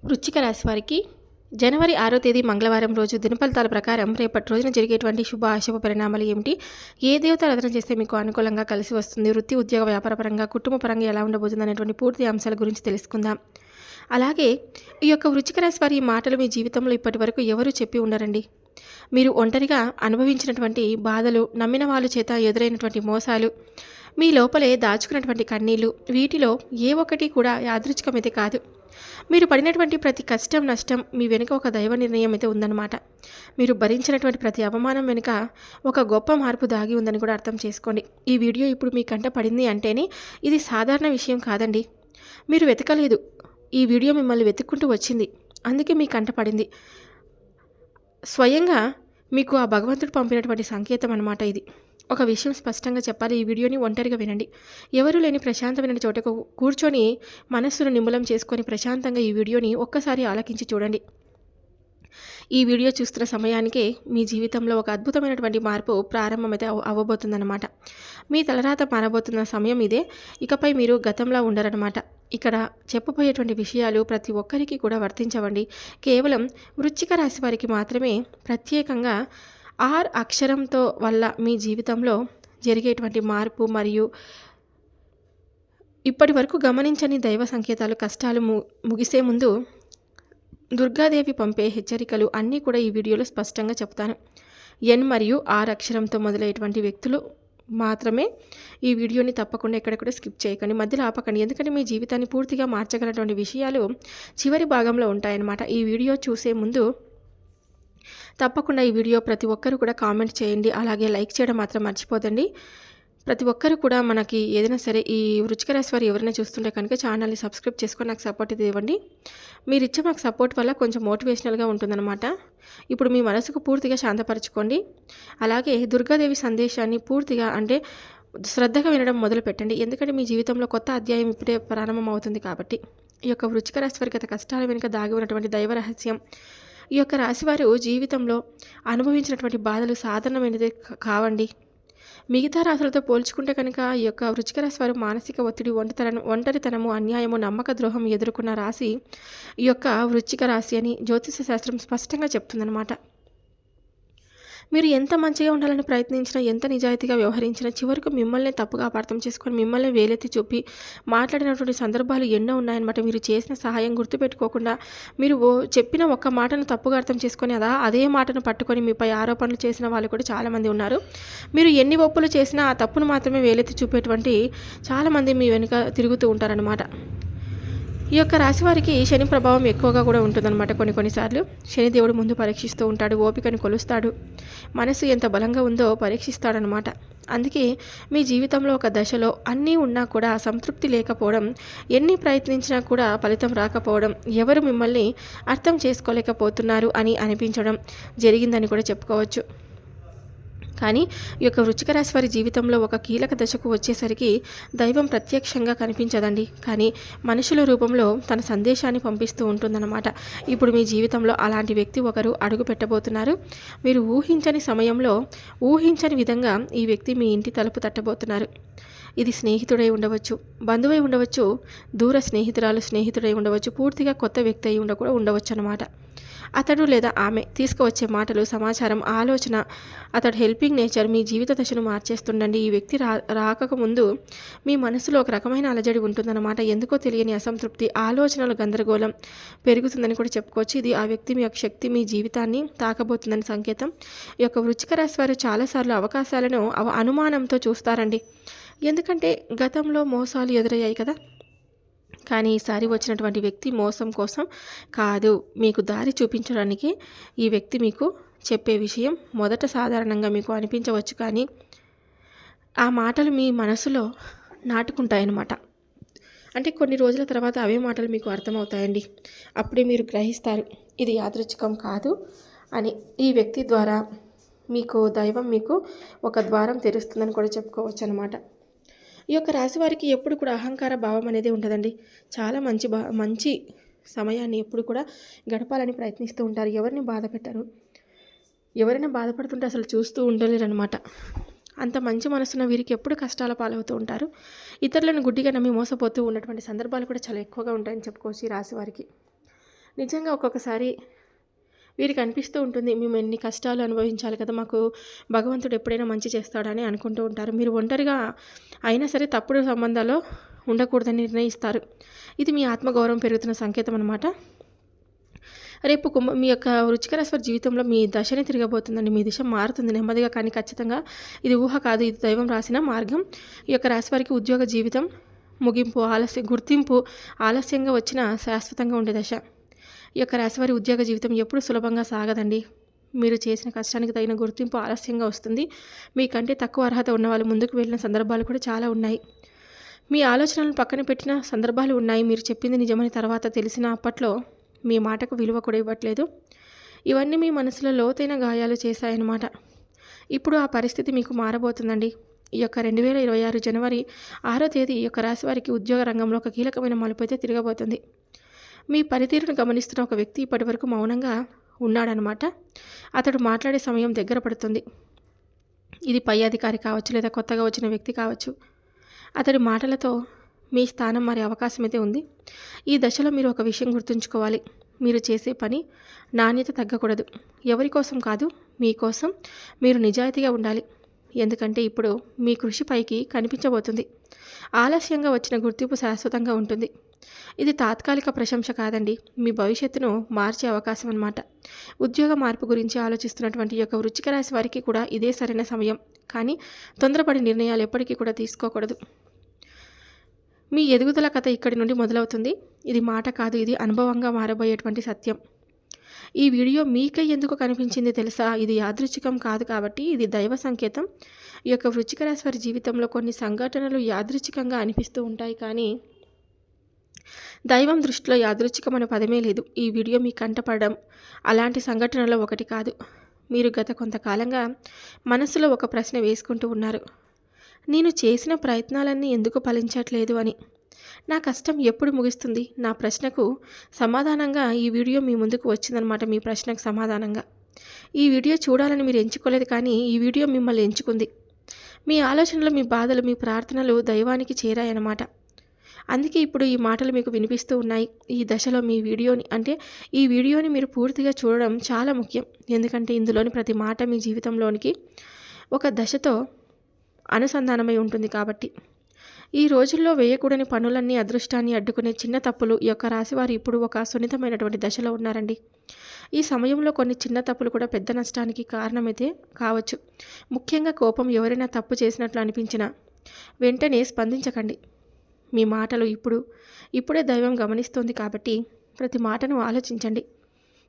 వృశ్చిక రాశి వారికి జనవరి 6వ తేదీ మంగళవారం రోజు దినఫలితాల ప్రకారం రేపటి రోజున జరిగేటువంటి శుభ అశుభ పరిణామాలు ఏమిటి, ఏ దేవత ఆరాధన చేస్తే మీకు అనుకూలంగా కలిసి వస్తుంది, వృత్తి ఉద్యోగ వ్యాపార పరంగా కుటుంబ పరంగా ఎలా ఉండబోతుంది అనేటువంటి పూర్తి అంశాల గురించి తెలుసుకుందాం. అలాగే ఈ యొక్క వృశ్చిక రాశి వారి మాటలు మీ జీవితంలో ఇప్పటి వరకు ఎవరు చెప్పి ఉండరండి. మీరు ఒంటరిగా అనుభవించినటువంటి బాధలు, నమ్మిన వాళ్ళ చేత ఎదురైనటువంటి మోసాలు, మీ లోపలే దాచుకున్నటువంటి కన్నీళ్లు, వీటిలో ఏ ఒక్కటి కూడా యాదృచ్ఛికమైతే కాదు. మీరు పడినటువంటి ప్రతి కష్టం, నష్టం మీ వెనుక ఒక దైవ నిర్ణయం అయితే ఉందన్నమాట. మీరు భరించినటువంటి ప్రతి అవమానం వెనుక ఒక గొప్ప మార్పు దాగి ఉందని కూడా అర్థం చేసుకోండి. ఈ వీడియో ఇప్పుడు మీ కంట పడింది అంటేనే ఇది సాధారణ విషయం కాదండి. మీరు వెతకలేదు, ఈ వీడియో మిమ్మల్ని వెతుక్కుంటూ వచ్చింది, అందుకే మీ కంట పడింది. స్వయంగా మీకు ఆ భగవంతుడు పంపినటువంటి సంకేతం అన్నమాట ఇది. ఒక విషయం స్పష్టంగా చెప్పాలి, ఈ వీడియోని ఒంటరిగా వినండి. ఎవరు లేని ప్రశాంతమైన చోటకు కూర్చొని మనస్సును నిమ్మలం చేసుకొని ప్రశాంతంగా ఈ వీడియోని ఒక్కసారి ఆలకించి చూడండి. ఈ వీడియో చూస్తున్న సమయానికే మీ జీవితంలో ఒక అద్భుతమైనటువంటి మార్పు ప్రారంభమైతే అవ్వబోతుందన్నమాట. మీ తలరాత మారబోతున్న సమయం ఇదే. ఇకపై మీరు గతంలో ఉండరన్నమాట. ఇక్కడ చెప్పబోయేటువంటి విషయాలు ప్రతి ఒక్కరికి కూడా వర్తించవండి. కేవలం వృశ్చిక రాశి వారికి మాత్రమే ప్రత్యేకంగా ఆర్ అక్షరంతో వల్ల మీ జీవితంలో జరిగేటువంటి మార్పు మరియు ఇప్పటి వరకు గమనించని దైవ సంకేతాలు, కష్టాలు ముగిసే ముందు దుర్గాదేవి పంపే హెచ్చరికలు అన్నీ కూడా ఈ వీడియోలో స్పష్టంగా చెప్తాను. ఎన్ మరియు ఆర్ అక్షరంతో మొదలయ్యేటువంటి వ్యక్తులు మాత్రమే ఈ వీడియోని తప్పకుండా ఎక్కడెక్కడ స్కిప్ చేయకండి, మధ్యలో ఆపకండి. ఎందుకంటే మీ జీవితాన్ని పూర్తిగా మార్చగలటువంటి విషయాలు చివరి భాగంలో ఉంటాయన్నమాట. ఈ వీడియో చూసే ముందు తప్పకుండా ఈ వీడియో ప్రతి ఒక్కరు కూడా కామెంట్ చేయండి, అలాగే లైక్ చేయడం మాత్రం మర్చిపోదండి. ప్రతి ఒక్కరు కూడా మనకి ఏదైనా సరే ఈ వృశ్చిక రాశి వారు ఎవరైనా చూస్తుంటే కనుక ఛానల్ని సబ్స్క్రైబ్ చేసుకొని నాకు సపోర్ట్ ఇది ఇవ్వండి. మీరు ఇచ్చే మాకు సపోర్ట్ వల్ల కొంచెం మోటివేషనల్గా ఉంటుందన్నమాట. ఇప్పుడు మీ మనసుకు పూర్తిగా శాంతపరచుకోండి. అలాగే దుర్గాదేవి సందేశాన్ని పూర్తిగా అంటే శ్రద్ధగా వినడం మొదలు పెట్టండి. ఎందుకంటే మీ జీవితంలో కొత్త అధ్యాయం ఇప్పుడే ప్రారంభం అవుతుంది కాబట్టి. ఈ యొక్క వృశ్చిక రాశి వారి గత కష్టాల వెనుక దాగి ఉన్నటువంటి దైవ రహస్యం, ఈ యొక్క రాశివారు జీవితంలో అనుభవించినటువంటి బాధలు సాధారణమైనదే కావండి. మిగతా రాశులతో పోల్చుకుంటే కనుక ఈ యొక్క వృశ్చిక రాశి వారు మానసిక ఒత్తిడి, ఒంటరితనము, అన్యాయము, నమ్మక ద్రోహం ఎదుర్కొన్న రాశి ఈ యొక్క వృశ్చిక రాశి అని జ్యోతిష శాస్త్రం స్పష్టంగా చెప్తుందన్నమాట. మీరు ఎంత మంచిగా ఉండాలని ప్రయత్నించినా, ఎంత నిజాయితీగా వ్యవహరించినా చివరకు మిమ్మల్ని తప్పుగా అపార్థం చేసుకొని మిమ్మల్ని వేలెత్తి చూపి మాట్లాడినటువంటి సందర్భాలు ఎన్నో ఉన్నాయన్నమాట. మీరు చేసిన సహాయం గుర్తుపెట్టుకోకుండా మీరు చెప్పిన ఒక్క మాటను తప్పుగా అర్థం చేసుకొని అదే మాటను పట్టుకొని మీపై ఆరోపణలు చేసిన వాళ్ళు కూడా చాలామంది ఉన్నారు. మీరు ఎన్ని ఒప్పులు చేసినా ఆ తప్పును మాత్రమే వేలెత్తి చూపేటువంటి చాలామంది మీ వెనుక తిరుగుతూ ఉంటారనమాట. ఈ యొక్క రాశి వారికి శని ప్రభావం ఎక్కువగా కూడా ఉంటుందన్నమాట. కొన్నిసార్లు శనిదేవుడు ముందు పరీక్షిస్తూ ఉంటాడు, ఓపికను కొలుస్తాడు, మనసు ఎంత బలంగా ఉందో పరీక్షిస్తాడనమాట. అందుకే మీ జీవితంలో ఒక దశలో అన్నీ ఉన్నా కూడా సంతృప్తి లేకపోవడం, ఎన్ని ప్రయత్నించినా కూడా ఫలితం రాకపోవడం, ఎవరు మిమ్మల్ని అర్థం చేసుకోలేకపోతున్నారు అని అనిపించడం జరిగిందని కూడా చెప్పుకోవచ్చు. కానీ ఈ యొక్క వృశ్చిక రాశి వారి జీవితంలో ఒక కీలక దశకు వచ్చేసరికి దైవం ప్రత్యక్షంగా కనిపించదండి, కానీ మనుషుల రూపంలో తన సందేశాన్ని పంపిస్తూ ఉంటుందన్నమాట. ఇప్పుడు మీ జీవితంలో అలాంటి వ్యక్తి ఒకరు అడుగు పెట్టబోతున్నారు. మీరు ఊహించని సమయంలో, ఊహించని విధంగా ఈ వ్యక్తి మీ ఇంటి తలుపు తట్టబోతున్నారు. ఇది స్నేహితుడై ఉండవచ్చు, బంధువై ఉండవచ్చు, దూర స్నేహితుడై ఉండవచ్చు, పూర్తిగా కొత్త వ్యక్తి అయి ఉండవచ్చు అన్నమాట. అతడు లేదా ఆమె తీసుకువచ్చే మాటలు, సమాచారం, ఆలోచన, అతడు హెల్పింగ్ నేచర్ మీ జీవిత దశను మార్చేస్తుండండి. ఈ వ్యక్తి రాకముందు మీ మనసులో ఒక రకమైన అలజడి ఉంటుందన్నమాట. ఎందుకో తెలియని అసంతృప్తి, ఆలోచనల గందరగోళం పెరుగుతుందని కూడా చెప్పుకోవచ్చు. ఇది ఆ వ్యక్తి మీ యొక్క శక్తి మీ జీవితాన్ని తాకబోతుందని సంకేతం. ఈ యొక్క వృశ్చిక రాశి వారు చాలాసార్లు అవకాశాలను అనుమానంతో చూస్తారండి. ఎందుకంటే గతంలో మోసాలు ఎదురయ్యాయి కదా. కానీ ఈసారి వచ్చినటువంటి వ్యక్తి మోసం కోసం కాదు, మీకు దారి చూపించడానికి ఈ వ్యక్తి మీకు చెప్పే విషయం మొదట సాధారణంగా మీకు అనిపించవచ్చు, కానీ ఆ మాటలు మీ మనసులో నాటుకుంటాయన్నమాట. అంటే కొన్ని రోజుల తర్వాత అవే మాటలు మీకు అర్థమవుతాయండి. అప్పుడే మీరు గ్రహిస్తారు ఇది యాదృచ్ఛికం కాదు అని. ఈ వ్యక్తి ద్వారా దైవం మీకు ఒక ద్వారం తెరుస్తుందని కూడా చెప్పుకోవచ్చు అన్నమాట. ఈ యొక్క రాశి వారికి ఎప్పుడు కూడా అహంకార భావం అనేది ఉండదండి. చాలా మంచి సమయాన్ని ఎప్పుడు కూడా గడపాలని ప్రయత్నిస్తూ ఉంటారు. ఎవరిని బాధ పెట్టరు. ఎవరైనా బాధపడుతుంటే అసలు చూస్తూ ఉండలేరనమాట. అంత మంచి మనసున్న వీరికి ఎప్పుడు కష్టాల పాలవుతూ ఉంటారు. ఇతరులను గుడ్డిగా నమ్మి మోసపోతూ ఉన్నటువంటి సందర్భాలు కూడా చాలా ఎక్కువగా ఉంటాయని చెప్పుకోవచ్చు ఈ రాశి వారికి. నిజంగా ఒక్కొక్కసారి వీరికి అనిపిస్తూ ఉంటుంది, మేము ఎన్ని కష్టాలు అనుభవించాలి కదా, మాకు భగవంతుడు ఎప్పుడైనా మంచి చేస్తాడని అనుకుంటూ ఉంటారు. మీరు ఒంటరిగా అయినా సరే తప్పుడు సంబంధాల్లో ఉండకూడదని నిర్ణయిస్తారు. ఇది మీ ఆత్మగౌరవం పెరుగుతున్న సంకేతం అనమాట. రేపు మీ యొక్క వృశ్చిక రాశి వారి జీవితంలో మీ దశని తిరగబోతుందండి. మీ దిశ మారుతుంది నెమ్మదిగా, కానీ ఖచ్చితంగా ఇది ఊహ కాదు, ఇది దైవం రాసిన మార్గం. ఈ యొక్క రాశి వారికి ఉద్యోగ జీవితం ముగింపు గుర్తింపు ఆలస్యంగా వచ్చిన శాశ్వతంగా ఉండే దశ. ఈ యొక్క రాశివారి ఉద్యోగ జీవితం ఎప్పుడు సులభంగా సాగదండి. మీరు చేసిన కష్టానికి తగిన గుర్తింపు ఆలస్యంగా వస్తుంది. మీకంటే తక్కువ అర్హత ఉన్న వాళ్ళు ముందుకు వెళ్ళిన సందర్భాలు కూడా చాలా ఉన్నాయి. మీ ఆలోచనలను పక్కన పెట్టిన సందర్భాలు ఉన్నాయి. మీరు చెప్పింది నిజమని తర్వాత తెలిసిన అప్పట్లో మీ మాటకు విలువ కూడా ఇవ్వట్లేదు. ఇవన్నీ మీ మనసులో లోతైన గాయాలు చేశాయన్నమాట. ఇప్పుడు ఆ పరిస్థితి మీకు మారబోతుందండి. ఈ యొక్క 2026 జనవరి 6వ తేదీ ఈ యొక్క రాశి వారికి ఉద్యోగ రంగంలో ఒక కీలకమైన మలుపు అయితే తిరగబోతుంది. మీ పనితీరును గమనిస్తున్న ఒక వ్యక్తి ఇప్పటివరకు మౌనంగా ఉన్నాడనమాట. అతడు మాట్లాడే సమయం దగ్గర పడుతుంది. ఇది పై అధికారి కావచ్చు, లేదా కొత్తగా వచ్చిన వ్యక్తి కావచ్చు. అతడి మాటలతో మీ స్థానం మారే అవకాశం అయితే ఉంది. ఈ దశలో మీరు ఒక విషయం గుర్తుంచుకోవాలి. మీరు చేసే పని నాణ్యత తగ్గకూడదు. ఎవరి కోసం కాదు, మీకోసం మీరు నిజాయితీగా ఉండాలి. ఎందుకంటే ఇప్పుడు మీ కృషి పైకి కనిపించబోతుంది. ఆలస్యంగా వచ్చిన గుర్తింపు శాశ్వతంగా ఉంటుంది. ఇది తాత్కాలిక ప్రశంస కాదండి, మీ భవిష్యత్తును మార్చే అవకాశం అన్నమాట. ఉద్యోగ మార్పు గురించి ఆలోచిస్తున్నటువంటి ఈ యొక్క వృశ్చిక రాశి వారికి కూడా ఇదే సరైన సమయం. కానీ తొందరపడి నిర్ణయాలు ఎప్పటికీ కూడా తీసుకోకూడదు. మీ ఎదుగుదల కథ ఇక్కడి నుండి మొదలవుతుంది. ఇది మాట కాదు, ఇది అనుభవంగా మారబోయేటువంటి సత్యం. ఈ వీడియో మీకై ఎందుకు కనిపించింది తెలుసా? ఇది యాదృచ్ఛికం కాదు కాబట్టి ఇది దైవ సంకేతం. ఈ యొక్క వృశ్చిక రాశి వారి జీవితంలో కొన్ని సంఘటనలు యాదృచ్ఛికంగా అనిపిస్తూ ఉంటాయి, కానీ దైవం దృష్టిలో యాదృచ్ఛికం అనే పదమే లేదు. ఈ వీడియో మీ కంటపడడం అలాంటి సంఘటనలో ఒకటి కాదు. మీరు గత కొంతకాలంగా మనసులో ఒక ప్రశ్న వేసుకుంటూ ఉన్నారు. నేను చేసిన ప్రయత్నాలన్నీ ఎందుకు ఫలించట్లేదు అని. నా కష్టం ఎప్పుడు ముగుస్తుంది? నా ప్రశ్నకు సమాధానంగా ఈ వీడియో మీ ముందుకు వచ్చిందనమాట. మీ ప్రశ్నకు సమాధానంగా ఈ వీడియో చూడాలని మీరు ఎంచుకోలేదు, కానీ ఈ వీడియో మిమ్మల్ని ఎంచుకుంది. మీ ఆలోచనలు, మీ బాధలు, మీ ప్రార్థనలు దైవానికి చేరాయన్నమాట. అందుకే ఇప్పుడు ఈ మాటలు మీకు వినిపిస్తూ ఉన్నాయి. ఈ దశలో ఈ వీడియోని మీరు పూర్తిగా చూడడం చాలా ముఖ్యం. ఎందుకంటే ఇందులోని ప్రతి మాట మీ జీవితంలోనికి ఒక దశతో అనుసంధానమై ఉంటుంది కాబట్టి. ఈ రోజుల్లో వేయకూడని పనులన్నీ అదృష్టాన్ని అడ్డుకునే చిన్న తప్పులు ఈ యొక్క రాశివారు ఇప్పుడు ఒక సున్నితమైనటువంటి దశలో ఉన్నారండి. ఈ సమయంలో కొన్ని చిన్న తప్పులు కూడా పెద్ద నష్టానికి కారణమైతే కావచ్చు. ముఖ్యంగా కోపం. ఎవరైనా తప్పు చేసినట్లు అనిపించినా వెంటనే స్పందించకండి. మీ మాటలు ఇప్పుడే దైవం గమనిస్తోంది కాబట్టి ప్రతి మాటను ఆలోచించండి.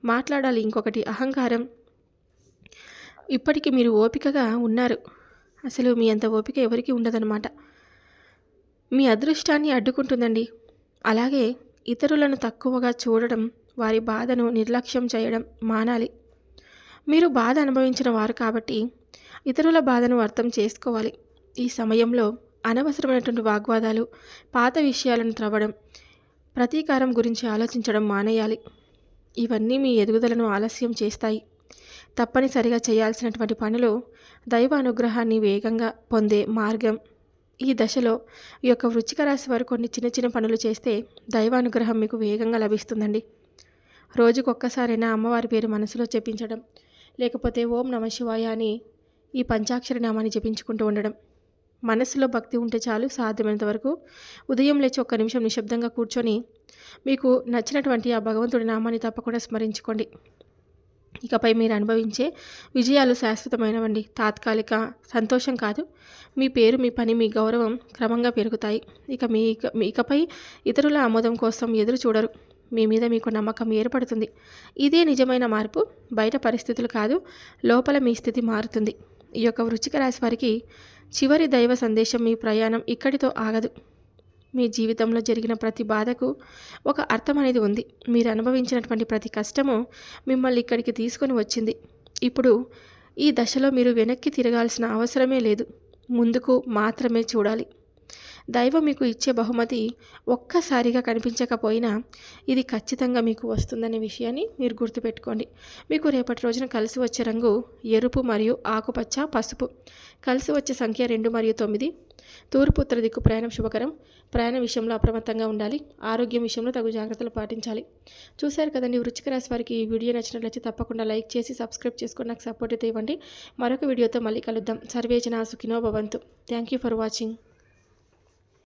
మాట్లాడాలి. ఇంకొకటి అహంకారం. ఇప్పటికీ మీరు ఓపికగా ఉన్నారు. అసలు మీ అంత ఓపిక ఎవరికి ఉండదన్నమాట. మీ అదృష్టాన్ని అడ్డుకుంటుందండి. అలాగే ఇతరులను తక్కువగా చూడడం, వారి బాధను నిర్లక్ష్యం చేయడం మానాలి. మీరు బాధ అనుభవించిన వారు కాబట్టి ఇతరుల బాధను అర్థం చేసుకోవాలి. ఈ సమయంలో అనవసరమైనటువంటి వాగ్వాదాలు, పాత విషయాలను త్రవ్వడం, ప్రతీకారం గురించి ఆలోచించడం మానేయాలి. ఇవన్నీ మీ ఎదుగుదలను ఆలస్యం చేస్తాయి. తప్పనిసరిగా చేయాల్సినటువంటి పనులు దైవ అనుగ్రహాన్ని వేగంగా పొందే మార్గం. ఈ దశలో ఈ యొక్క వృశ్చిక రాశి వారు కొన్ని చిన్న చిన్న పనులు చేస్తే దైవానుగ్రహం మీకు వేగంగా లభిస్తుందండి. రోజుకొక్కసారైనా అమ్మవారి పేరు మనసులో జపించడం, లేకపోతే ఓం నమ శివాయ అని ఈ పంచాక్షరి నామాన్ని జపించుకుంటూ ఉండడం. మనసులో భక్తి ఉంటే చాలు. సాధ్యమైనంత వరకు ఉదయం లేచి 1 నిమిషం నిశ్శబ్దంగా కూర్చొని మీకు నచ్చినటువంటి ఆ భగవంతుడి నామాన్ని తప్పకుండా స్మరించుకోండి. ఇకపై మీరు అనుభవించే విజయాలు శాశ్వతమైనవండి, తాత్కాలిక సంతోషం కాదు. మీ పేరు, మీ పని, మీ గౌరవం క్రమంగా పెరుగుతాయి. ఇకపై ఇతరుల ఆమోదం కోసం ఎదురు చూడరు. మీ మీద మీకు నమ్మకం ఏర్పడుతుంది. ఇదే నిజమైన మార్పు. బయట పరిస్థితులు కాదు, లోపల మీ స్థితి మారుతుంది. ఈ యొక్క వృశ్చిక రాశి వారికి చివరి దైవ సందేశం: మీ ప్రయాణం ఇక్కడితో ఆగదు. మీ జీవితంలో జరిగిన ప్రతి బాధకు ఒక అర్థం అనేది ఉంది. మీరు అనుభవించినటువంటి ప్రతి కష్టము మిమ్మల్ని ఇక్కడికి తీసుకొని వచ్చింది. ఇప్పుడు ఈ దశలో మీరు వెనక్కి తిరగాల్సిన అవసరమే లేదు. ముందుకు మాత్రమే చూడాలి. దైవం మీకు ఇచ్చే బహుమతి ఒక్కసారిగా కనిపించకపోయినా ఇది ఖచ్చితంగా మీకు వస్తుందనే విషయాన్ని మీరు గుర్తుపెట్టుకోండి. మీకు రేపటి రోజున కలిసి వచ్చే రంగు ఎరుపు మరియు ఆకుపచ్చ, పసుపు. కలిసి వచ్చే సంఖ్య 2 మరియు 9. తూర్పు ఉత్తర దిక్కు ప్రయాణం శుభకరం. ప్రయాణ విషయంలో అప్రమత్తంగా ఉండాలి. ఆరోగ్యం విషయంలో తగు జాగ్రత్తలు పాటించాలి. చూశారు కదండి, వృశ్చిక రాశి వారికి ఈ వీడియో నచ్చినట్లయితే తప్పకుండా లైక్ చేసి సబ్స్క్రైబ్ చేసుకొని నాకు సపోర్ట్ అయితే ఇవ్వండి. మరొక వీడియోతో మళ్ళీ కలుద్దాం. సర్వే జనా సుఖినో భవంతు. Thank you for watching.